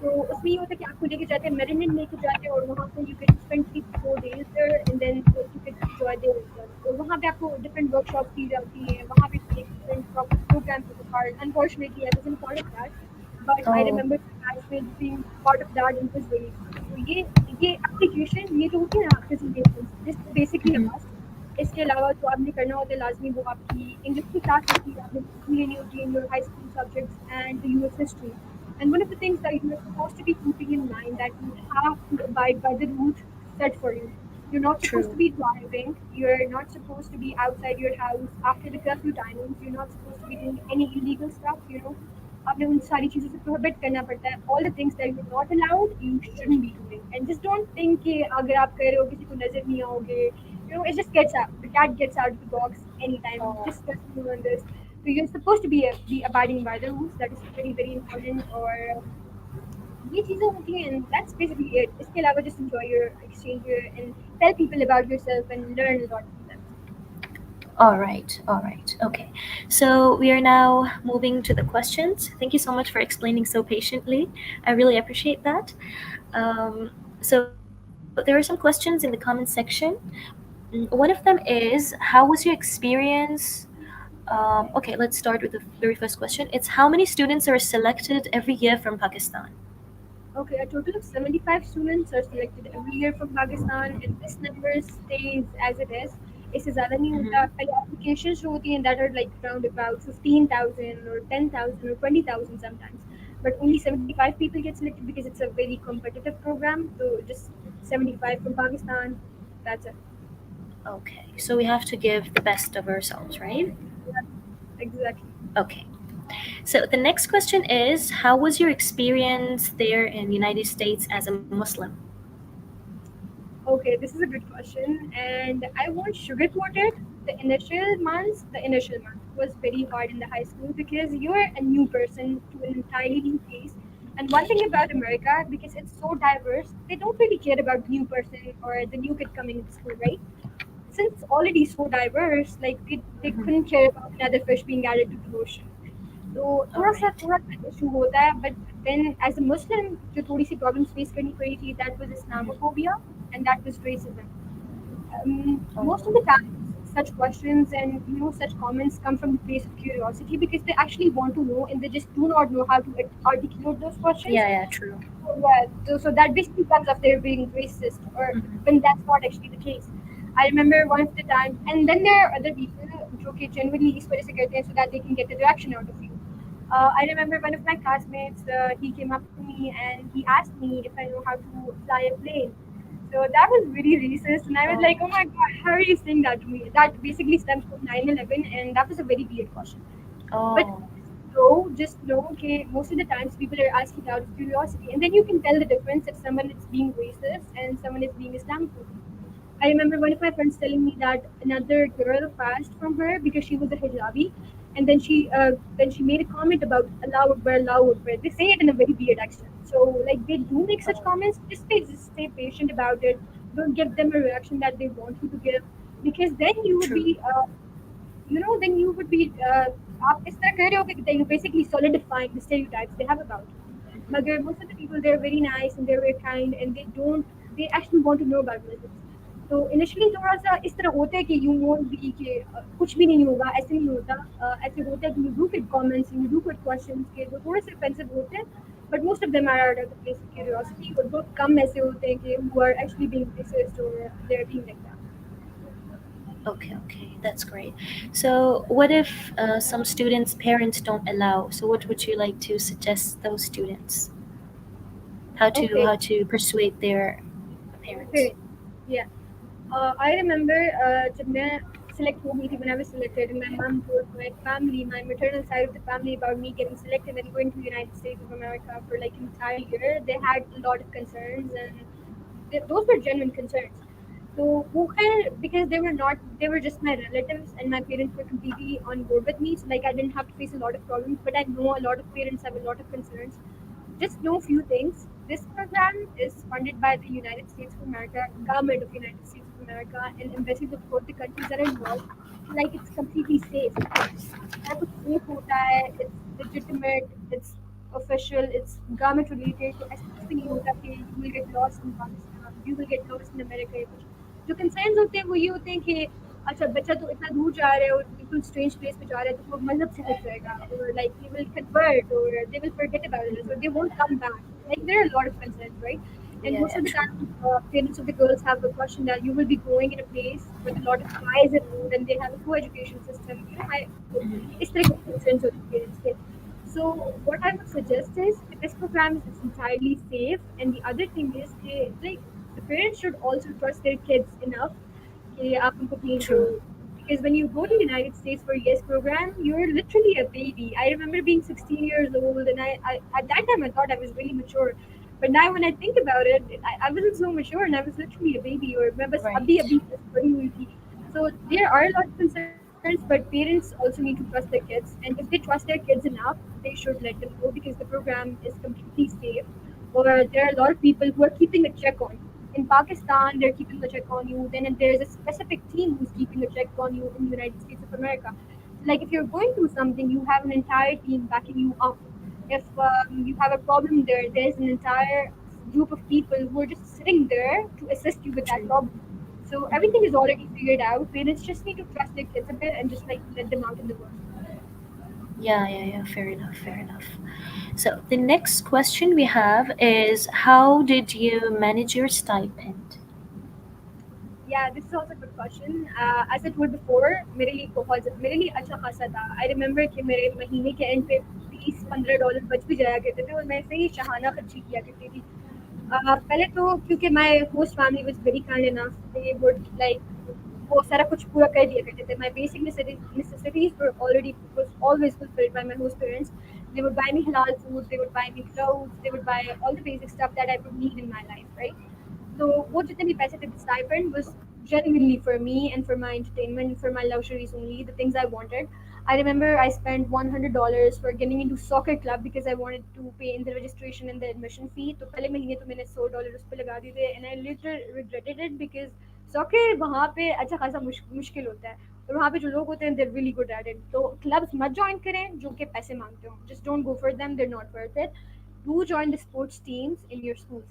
B: तो उसमें ये होता है कि आपको लेके जाते हैं, मेरिनेट लेके जाते हैं, और वहाँ पे you get spend 3 to 4 days there, and then you get enjoy there as well. तो वहाँ पे आपको डिफरेंट वर्कशॉप्स दी जाती हैं, वहाँ पे एक different program take part. Unfortunately I wasn't part of that, but I
A: Oh.
B: Remember classmates being part of that, and it was very good. तो ये एप्लीकेशन, ये जो होती है ना presentations, this is basically a
A: Mhm.
B: Must. इसके अलावा जो आपने करना होता है लाजमी, वो आपकी इंग्लिश की क्लास होती है, आपने लिसनिंग लेनी होती है in your high school subjects and the US history. And one of the things that you're supposed to be keeping in mind, that you have to abide by the rules set for you. You're not supposed to
A: True.
B: be driving. You're not supposed to be outside your house after the curfew timings. You're not supposed to be doing any illegal stuff. आपने उन सारी चीज़ों से prohibit करना पड़ता है. All the things that you're not allowed, you shouldn't be doing. And just don't think कि अगर आप कर रहे हो किसी को नजर नहीं आओगे. It just gets out. The cat gets out of the box anytime.
A: Oh.
B: Just trust me on this. So you're supposed to be abiding by the rules. That is very very important. और ये चीज़ें होती हैं, and that's basically it. इसके अलावा just enjoy your exchange year and tell people about yourself and learn a lot from them.
A: All right. All right. Okay. So we are now moving to the questions. Thank you so much for explaining so patiently. I really appreciate that. So there are some questions in the comment section. One of them is, how was your experience? Okay, let's start with the very first question. It's, how many students are selected every year from Pakistan?
B: Okay, a total of 75 students are selected every year from Pakistan, and this number stays as it is. इससे ज़्यादा नहीं होता.
A: Mm-hmm.
B: पहले applications जो होती हैं that are like around about 15,000 or 10,000 or 20,000 sometimes, but only 75 people get selected because it's a very competitive program. So just 75 from Pakistan. That's it.
A: Okay, so we have to give the best of ourselves, right?
B: Yeah, exactly.
A: Okay. So the next question is, how was your experience there in the United States as a Muslim?
B: Okay, this is a good question, and I won't sugarcoat it. The initial month was very hard in the high school because you're a new person to an entirely new place. And one thing about America, because it's so diverse, they don't really care about the new person or the new kid coming into school, right? Since it's already so diverse, like they
A: Mhm.
B: couldn't care about another fish being added to the ocean. तो
A: All right.
B: थोड़ा सा issue होता है, but then as a मुस्लिम जो थोड़ी सी problems face करनी पड़ी थी, that was
A: Mhm.
B: Islamophobia and that was racism.
A: Oh.
B: Most of the time such questions and such comments come from the place of curiosity because they actually want to know and they just do not know how to articulate those questions.
A: Yeah, yeah, true.
B: Yeah, so that basically comes off their being racist, or
A: Mhm.
B: when that's not actually the case. I remember one of the times, and then there are other people जो कि genuinely इस वजह से करते हैं so that they can get a reaction out of you. I remember one of my classmates, he came up to me and he asked me if I know how to fly a plane. So that was really racist, and I was
A: Oh.
B: like, oh my god, how are you saying that to me? That basically stems from 9/11, and that was a very weird question. But
A: Oh.
B: just know, okay, most of the times people are asking out of curiosity, and then you can tell the difference if someone is being racist and someone is being Islamophobic. I remember one of my friends telling me that another girl passed from her because she was a hijabi, and then she made a comment about Allahu Akbar, Allahu Akbar. They say it in a very weird accent. So like they do make such
A: Oh,
B: comments. Just stay patient about it. Don't give them a reaction that they want you to give, because then you would
A: true.
B: be then you would be आप इस तरह कर रहे हो कि then you're basically solidifying the stereotypes they have about you. But most of the people, they're very nice and they're very kind, and they actually want to know about Muslims. तो initially थोड़ा सा इस तरह होता है कि you won't be कि कुछ भी नहीं होगा, ऐसे नहीं होता। ऐसे होता है कि you do get comments, you do get questions के जो थोड़े से ऑफेंसिव होते हैं, but most of them are out of the place of curiosity, और बहुत कम ऐसे होते हैं कि who are actually being racist और they are being like that.
A: Okay, okay, that's great. So, what if some students' parents don't allow? So, what would you like to suggest those students?
B: Okay,
A: How to persuade their parents?
B: फिर या I remember जब मैं select हो गई थी, when I was selected, and my mom told my family, my maternal side of the family, about me getting selected and going to the United States of America for like an entire year. They had a lot of concerns, and those were genuine concerns. So वो खैर, because they were just my relatives, and my parents were completely on board with me, so like I didn't have to face a lot of problems. But I know a lot of parents have a lot of concerns. Just know a few things. This program is funded by the United States of America, government of United States of America, and embassies of both the countries that are involved. So like it's completely safe. सारा कुछ safe होता है, it's legitimate, it's official, it's government related. तो ऐसा कुछ भी नहीं होता कि you will get lost in Pakistan, you will get lost in America या कुछ। जो कंसर्न्स होते हैं वो ये होते हैं कि अच्छा बच्चा तो इतना दूर जा रहा है और बिल्कुल स्ट्रेंज प्लेस पे जा रहा है, तो वो मज़हब से हट जाएगा, और like he will convert, or they will forget about us, or they won't come back. Like there are a lot of concerns, right? And
A: Yeah,
B: most
A: yeah,
B: of the
A: true.
B: time, parents of the girls have a question that you will be going in a place with a lot of guys around, and they have a co-education system. So
A: Hmm.
B: इस तरह के concerns होते हैं parents के. So what I would suggest is this program is entirely safe, and the other thing is like the parents should also trust their kids enough कि आप उनको भेज दो.
A: True.
B: Because when you go to United States for YES program, you're literally a baby. I remember being 16 years old, and I at that time I thought I was really mature. But now when I think about it, I wasn't so mature, and I was literally a baby, or मैं बस अभी
A: Right.
B: अभी बस बड़ी हुई थी. So there are a lot of concerns, but parents also need to trust their kids. And if they trust their kids enough, they should let them go, because the program is completely safe. Or there are a lot of people who are keeping a check on you. In Pakistan, they're keeping a check on you. Then there's a specific team who's keeping a check on you in the United States of America. So, like, if you're going through something, you have an entire team backing you up. If you have a problem there, there's an entire group of people who are just sitting there to assist you with that
A: True.
B: problem. So everything is already figured out. Parents just need to trust their kids a bit and just like let them out in the world.
A: Yeah, yeah, yeah. Fair enough. Fair enough. So the next question we have is, how did you manage your stipend?
B: Yeah, this is also a good question. As I told before, मेरे लिए अच्छा खासा था. I remember कि मेरे महीने के end पे $20-15 बच भी जाया करते थे, और मैं ऐसे ही शहाना खर्ची किया करती थी. पहले तो क्योंकि my host family was very kind enough, they would like वो सारा कुछ पूरा कर दिया करते थे. My basic necessities was always fulfilled by my host parents. They would buy me halal food, they would buy me clothes, they would buy all the basic stuff that I would need in my life, right? So वो जितने भी पैसे थे, the stipend was genuinely for me and for my entertainment, for my luxuries only, the things I wanted. I remember I spent $100 for getting into soccer club because I wanted to pay in the registration and the admission fee. तो पहले महीने तो मैंने $100 उस पे लगा दिए थे, and I later regretted it because soccer वहाँ पे अच्छा खासा मुश्किल होता है, और वहाँ पे जो लोग होते हैं they're really good at it. तो clubs मत join करें जो कि पैसे मांगते हो. Just don't go for them, they're not worth it. Do join the sports teams in your schools.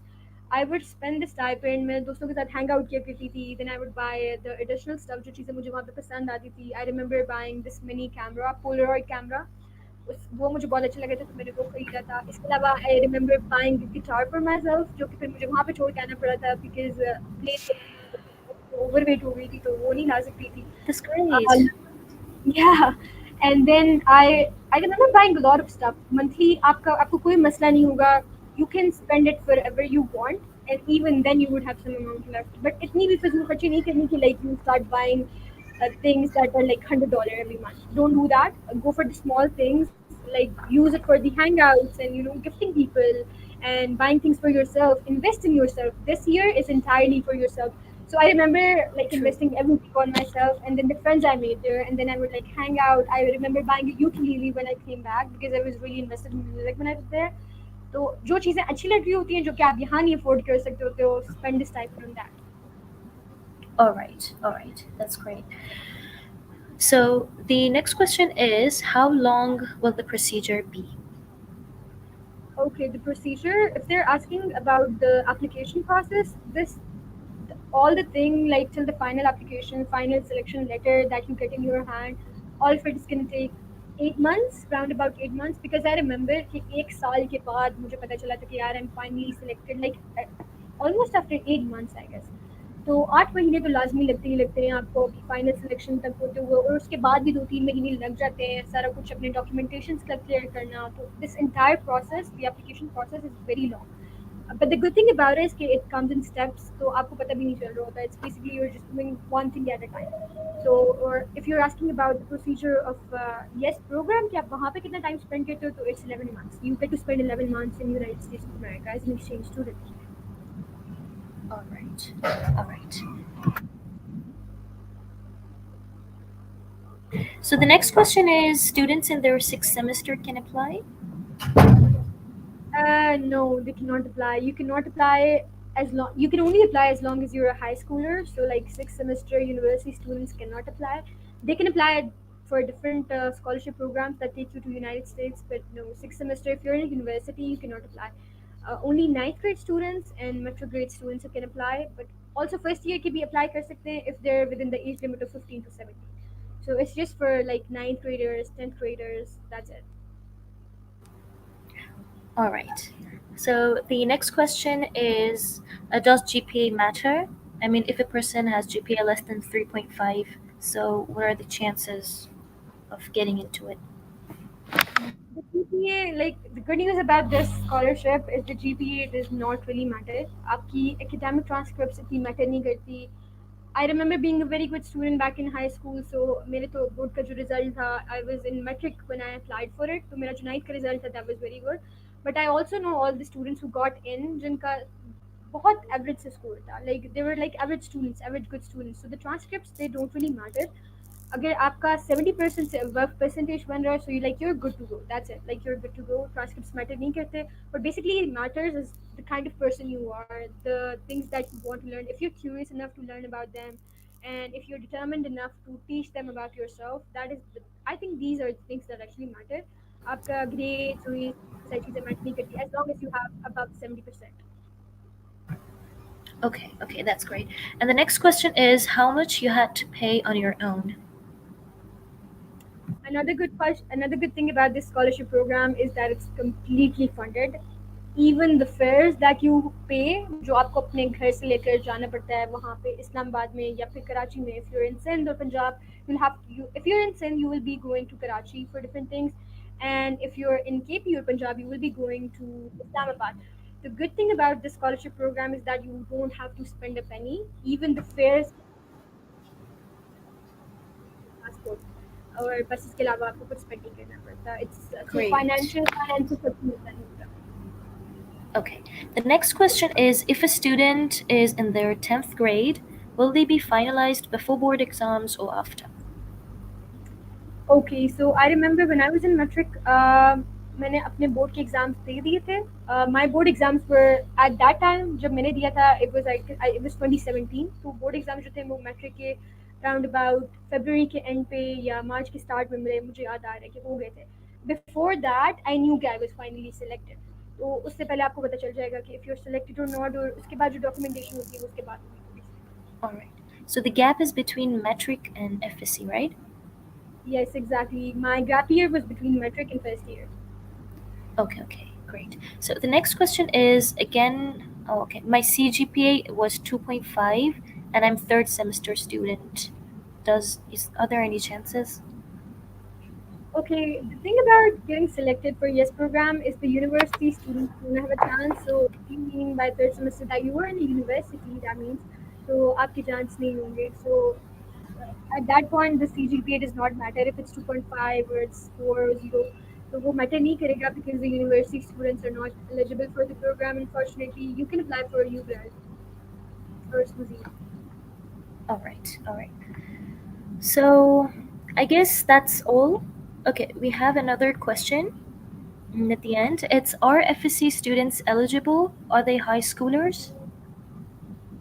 B: I would spend the stipend, मैं दोस्तों के साथ hang out किया करती थी. Then I would buy the additional stuff जो चीज़ें मुझे वहाँ पे पसंद आती थी. I remember buying this mini camera, Polaroid camera. वो मुझे बहुत अच्छा लगा था, तो मैंने वो खरीदा था. इसके अलावा I remember buying a guitar for myself, जो कि फिर मुझे वहाँ पे छोड़ के आना पड़ा था because plane overweight हो गई थी, तो वो नहीं ला सकती थी.
A: That's
B: Uh,
A: great.
B: yeah, and then I remember buying a lot of stuff. Monthly आपको कोई मसला नहीं होगा. You can spend it wherever you want, and even then you would have some amount left. But इतनी भी फिजूल खर्ची नहीं करनी कि like you start buying things that are like $100 every month. Don't do that. Go for the small things. Like use it for the hangouts and gifting people and buying things for yourself. Invest in yourself. This year is entirely for yourself. So I remember like
A: True.
B: investing everything on myself, and then the friends I made there, and then I would like hang out. I remember buying a ukulele when I came back because I was really invested in music when I was there. तो जो चीज़ें अच्छी लग रही होती हैं जो कि आप यहाँ नहीं अफोर्ड कर सकते होते हो, spend this time on that.
A: All right, that's great. So the next question is, how long will the procedure be?
B: Okay, the procedure. If they're asking about the application process, this all the thing like till the final application, final selection letter that you get in your hand, all of it is gonna take 8 months, round about 8 months. Because I remember कि एक साल के बाद मुझे पता चला था कि यार I'm finally selected, like almost after 8 months I guess. तो 8 महीने तो लाजमी लगते हैं आपको कि फाइनल सिलेक्शन तक होते हुए, और उसके बाद भी 2-3 महीने लग जाते हैं सारा कुछ अपने डॉक्यूमेंटेशन का क्लियर करना. तो this entire process, the application process is very long. But the good thing about it is that it comes in steps, तो आपको पता भी नहीं चल रहा होता. It's basically you're just doing one thing at a time. So, or if you're asking about the procedure of yes program, कि आप वहाँ पे कितना time spend करते हो, तो it's 11 months. You get to spend 11 months in United States of America as an exchange student.
A: All right. All right. So the next question is, students in their sixth semester can apply?
B: No, they cannot apply. You cannot apply as long. You can only apply as long as you're a high schooler. So, like sixth semester university students cannot apply. They can apply for different scholarship programs that take you to United States, but no, sixth semester. If you're in a university, you cannot apply. Only ninth grade students and metro grade students who can apply. But also first year can be apply कर सकते हैं if they're within the age limit of 15 to 17. So it's just for like ninth graders, 10th graders. That's it.
A: All right. So the next question is, does GPA matter? I mean, if a person has GPA less than 3.5, so what are the chances of getting into it?
B: The GPA, like the good news about this scholarship is the GPA does not really matter. आपकी academic transcripts इतनी matter नहीं करती. I remember being a very good student back in high school, so मेरे तो board का जो result था, I was in metric when I applied for it, तो मेरा जो ninth का result था, that was very good. But I also know all the students who got in जिनका बहुत average से score था. Like they were like average students, average good students. So the transcripts they don't really matter. अगर आपका 70% से above percentage बन रहा है, so you like you're good to go. That's it. Like you're good to go. Transcripts matter नहीं करते. But basically, it matters is the kind of person you are, the things that you want to learn. If you're curious enough to learn about them, and if you're determined enough to teach them about yourself, that is, I think these are the things that actually matter. आपका grades और ये सारी चीजें matter नहीं करती as long as you have above 70%.
A: Okay, okay, that's great. And the next question is, how much you had to pay on your own?
B: Another good thing about this scholarship program is that it's completely funded. Even the fares that you pay, जो आपको अपने घर से लेकर जाना पड़ता है वहाँ पे इस्लामाबाद में या फिर कराची में. If you're in Sindh or Punjab, if you're in Sindh, you will be going to Karachi for different things, and if you're in KP or Punjab, you will be going to Islamabad. The good thing about this scholarship program is that you don't have to spend a penny. Even the fares passport और बस इसके अलावा आपको कुछ spend नहीं करना पड़ता. It's so
A: Great.
B: financial सब मिलता है.
A: Okay. The next question is, if a student is in their 10th grade, will they be finalized before board exams or after?
B: Okay, so I remember when I was in metric, मैंने अपने board के exams दे दिए थे. My board exams were at that time जब मैंने दिया था it was 2017. तो बोर्ड एग्जाम्स जो थे वो metric के round about February के end पे या March के start में मुझे याद आ रहा है कि हो गए थे. Before that, I knew कि I was finally selected. तो उससे पहले आपको पता चल जाएगा कि if you're selected or not, और उसके बाद जो documentation होती है वो उसके बाद होगी.
A: All right. So the gap is between metric and FSC, right?
B: Yes, exactly. My gap year was between metric and first year.
A: Okay, okay, great. So the next question is again, oh, okay, my CGPA was 2.5 and I'm third semester student. Are there any chances?
B: Okay, the thing about getting selected for Yes program is the university students don't have a chance. So if you mean by third semester that you were in a university, that means so आपके chance नहीं होंगे. So at that point, the CGPA does not matter if it's 2.5 or it's 4 or 0. So वो matter नहीं करेगा because the university students are not eligible for the program. Unfortunately, you can apply for a U grad or SUZI.
A: All right, all right. So I guess that's all. Okay, we have another question at the end. It's, are FSC students eligible? Are they high schoolers?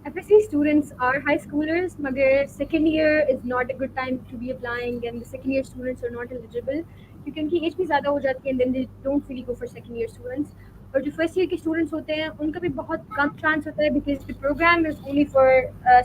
B: FSC students are high schoolers, magar second year is not a good time to be applying, and the second year students are not eligible क्योंकि उनकी as भी ज़्यादा हो जाती है and then they don't really go for second year students. और जो first year के स्टूडेंट्स होते हैं उनका भी बहुत कम चांस होता है because the program is only for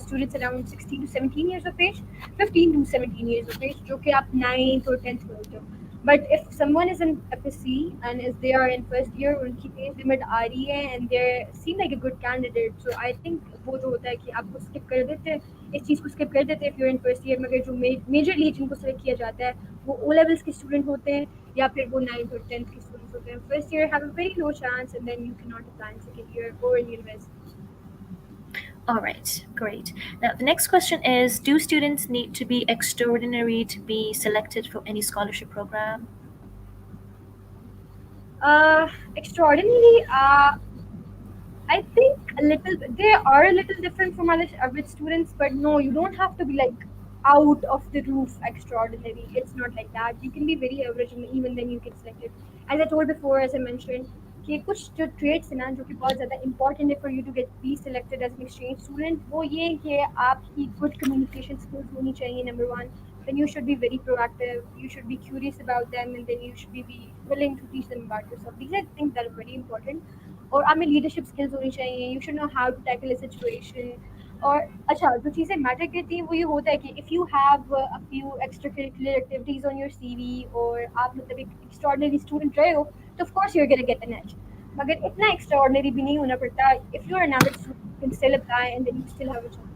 B: students around 16 to 17 years of age, 15 to 17 years of age, जो कि आप 9th और 10th में होते हो. But if someone is in FSC and is they are in first year, उनकी age limit आ रही है and they seem like a good candidate, so I think वो जो होता है कि आपको skip कर देते हैं, इस चीज़ को skip कर देते हैं if you're in first year. मगर जो majorly जिनको select किया जाता है वो O levels के student होते हैं या फिर वो 9th और 10th के students होते हैं. First year have a very low chance and then you cannot apply in second year or in university.
A: All right, great. Now, the next question is, do students need to be extraordinary to be selected for any scholarship program?
B: Extraordinary. I think a little. They are a little different from other average students, but no, you don't have to be like out of the roof extraordinary. It's not like that. You can be very average, and even then you get selected. As I told before, as I mentioned, कि कुछ जो traits हैं ना जो कि बहुत ज़्यादा important है for you to get be selected as an exchange student, वो ये है कि आपकी good communication skills होनी चाहिए, number one. Then you should be very proactive. You should be curious about them, and then you should be willing to teach them about yourself. These are things that are very important. और आप में leadership skills होनी चाहिए. You should know how to tackle a situation. और अच्छा जो चीज़ें matter करती हैं वो ये होता है कि if you have a few extra curricular activities on your CV और आप मतलब एक एक्स्ट्राऑर्डिनरी स्टूडेंट रहे हो तो of course you are gonna get an edge. मगर इतना एक्स्ट्राऑर्डिनरी भी नहीं होना पड़ता. If you are an average student you can still apply and then you still have a chance.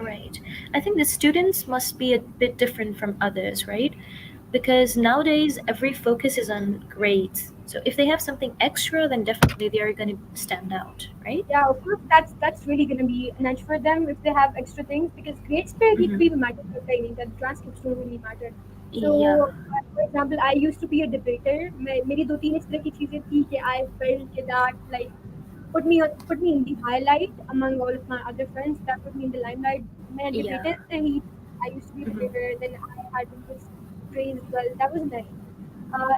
A: Right. I think the students must be a bit different from others, right? Because nowadays every focus is on grades. So if they have something extra, then definitely they are going to stand out, right?
B: Yeah, of course, that's really gonna be an edge for them if they have extra things because grades पे ही
A: Mm-hmm.
B: कभी भी matter करता ही नहीं. That transcripts don't really matter. So,
A: Yeah.
B: for example, I used to be a debater. मेरी दो तीन इस तरह की चीजें थी कि I felt that like put me in the highlight among all of my other friends. That put me in the limelight. मैं
A: Yeah.
B: debater से ही I used to be a
A: Mm-hmm.
B: debater. Then I had this praise as well. That was nice.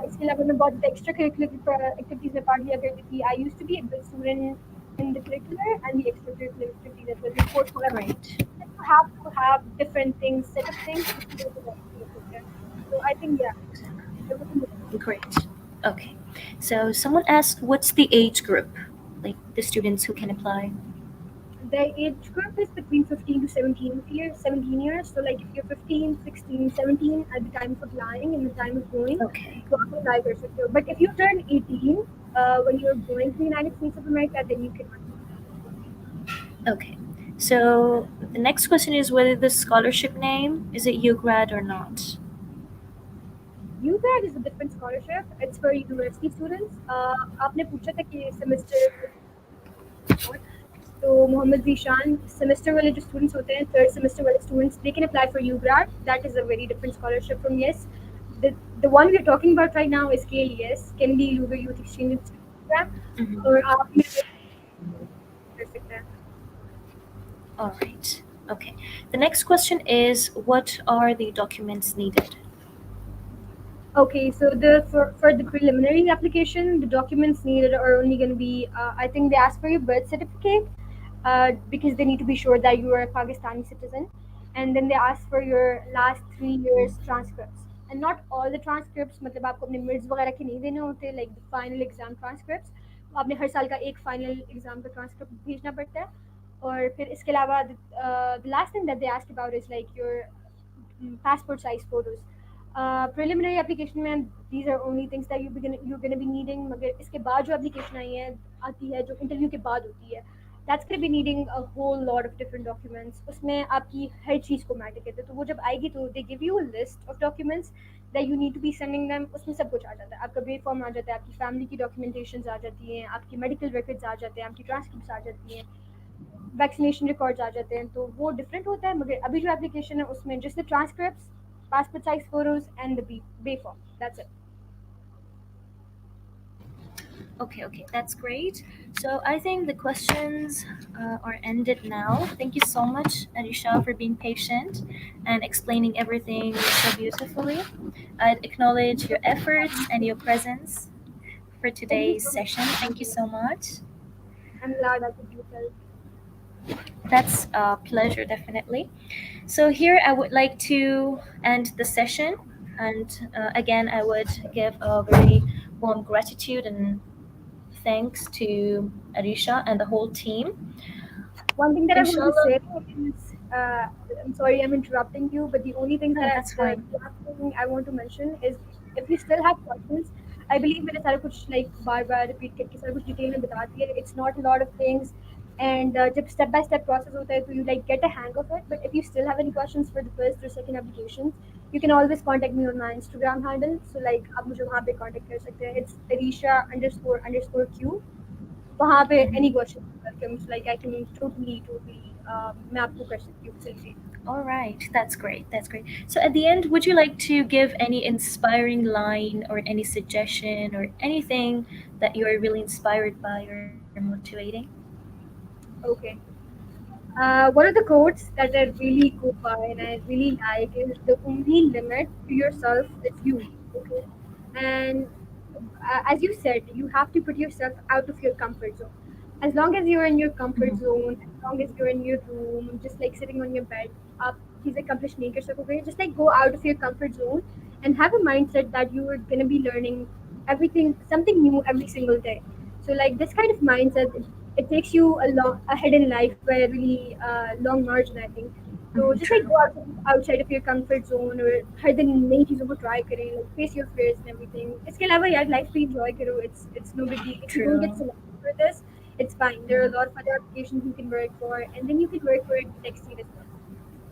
B: इसके अलावा मैं बहुत extra curricular activities में part लिया करती थी. I used to be a good student in the curricular and the extracurricular activities as well. The sports whatever.
A: Great.
B: You have to have different things, set of things to be able to work there. So I think yeah, everything is
A: Great. Okay. So someone asked, what's the age group? Like the students who can apply?
B: the age group is between 15 to 17 years. So like if you're 15, 16, 17 at the time of applying and the time of going,
A: Okay.
B: तो आप apply कर सकते हो. But if you turn 18 when you're going to the United States of America, then you cannot.
A: Okay. So the next question is whether the scholarship name is it UGrad or not?
B: UGrad is a different scholarship. It's for university students. आपने पूछा था कि semester और तो Mohammad Zeeshan semester वाले जो students होते हैं थर्ड सेमेस्टर वाले students they can apply for UGrad. That is a very different scholarship from yes. The one we are talking about right now is KLES, Kennedy Lugar Youth Exchange Program.
A: Mm-hmm.
B: और आप ये कर सकते हैं.
A: All right. Okay. The next question is, what are the documents needed?
B: Okay, so for the preliminary application, the documents needed are only going to be, I think they ask for your birth certificate because they need to be sure that you are a Pakistani citizen, and then they ask for your last 3 years transcripts. And not all the transcripts, मतलब आपको अपने mids वगैरह के नहीं देने होते, like the final exam transcripts. तो आपने हर साल का एक final exam का transcript भेजना पड़ता है. और फिर इसके अलावा the last thing that they ask about is like your passport size photos. Preliminary application में these are only things that you're gonna be needing. मगर इसके बाद जो application आई है आती है जो interview के बाद होती है, that's gonna be needing a whole lot of different documents. उसमें आपकी हर चीज़ को matter करते हैं. तो वो जब आएगी तो they give you a list of documents that you need to be sending them. उसमें सब कुछ आ जाता है. आपका base form आ जाता है, आपकी family की documentations आ जाती हैं, आपकी medical records आ जाते हैं, आपकी transcripts आ जाती हैं, वैक्सीनेशन रिकॉर्ड्स आ जाते हैं. तो वो डिफरेंट होता है. मगर अभी जो एप्लीकेशन है उसमें just the transcripts, passport size photos and the B file. That's it.
A: Okay, okay, that's great. So I think the questions are ended now. Thank you so much, Arisha, for being patient and explaining everything so beautifully. I'd acknowledge your efforts and your presence for
B: Thank you
A: today's
B: so much
A: session.
B: for having
A: Thank you
B: me.
A: so much.
B: I'm glad I could do help.
A: That's a pleasure, definitely. So here I would like to end the session. And again, I would give a very warm gratitude and thanks to Arisha and the whole team.
B: One thing that I want to
A: Inshallah.
B: say is, I'm sorry I'm interrupting you, but the only thing
A: No,
B: that
A: that's
B: the
A: fine.
B: last thing I want to mention is if you still have questions, I believe मैंने सारा कुछ like बार-बार repeat करके सारा कुछ detail में बता दिया है. It's not a lot of things, and जब step by step process होता है तो you like get a hang of it. But if you still have any questions for the first or second applications, you can always contact me on my Instagram handle. So like आप मुझे वहाँ पे contact कर सकते हैं. It's Areesha underscore underscore Q. वहाँ पे
A: Mhm.
B: any question welcomes. Like I can totally मैं आपको कर सकती हूँ facilitate.
A: All right, that's great. That's great. So, at the end, would you like to give any inspiring line or any suggestion or anything that you are really inspired by or motivating?
B: Okay. One of the quotes that I really go by and I really like is the only limit to yourself is you. Okay. And as you said, you have to put yourself out of your comfort zone. As long as you're in your comfort
A: Mhm.
B: zone, as long as you're in your room, just like sitting on your bed, आप चीजें accomplish नहीं कर सकोगे. Just like go out of your comfort zone and have a mindset that you are gonna be learning everything, something new every single day. So like this kind of mindset, it takes you a long ahead in life by a really long margin, I think. So
A: Mhm.
B: just like
A: True.
B: go outside of your comfort zone और हर दिन नई चीज़ों को try करें, like face your fears and everything. इसके अलावा यार life भी enjoy करो. It's no big deal. If you don't
A: True.
B: get selected for this, it's fine. There are a lot of other applications you can work for, and then you can work for it next year as well.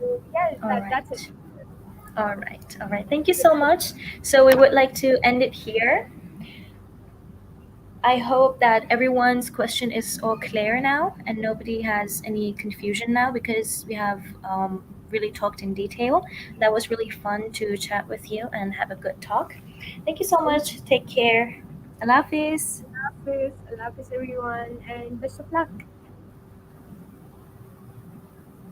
B: So yeah,
A: All
B: that's it.
A: right. All right. All right. Thank you so much. So, we would like to end it here. I hope that everyone's question is all clear now and nobody has any confusion now because we have really talked in detail. That was really fun to chat with you and have a good talk. Thank you so
B: Thank
A: much. Take care. Allah Hafiz.
B: Allah Hafiz, Allah Hafiz everyone, and best of luck.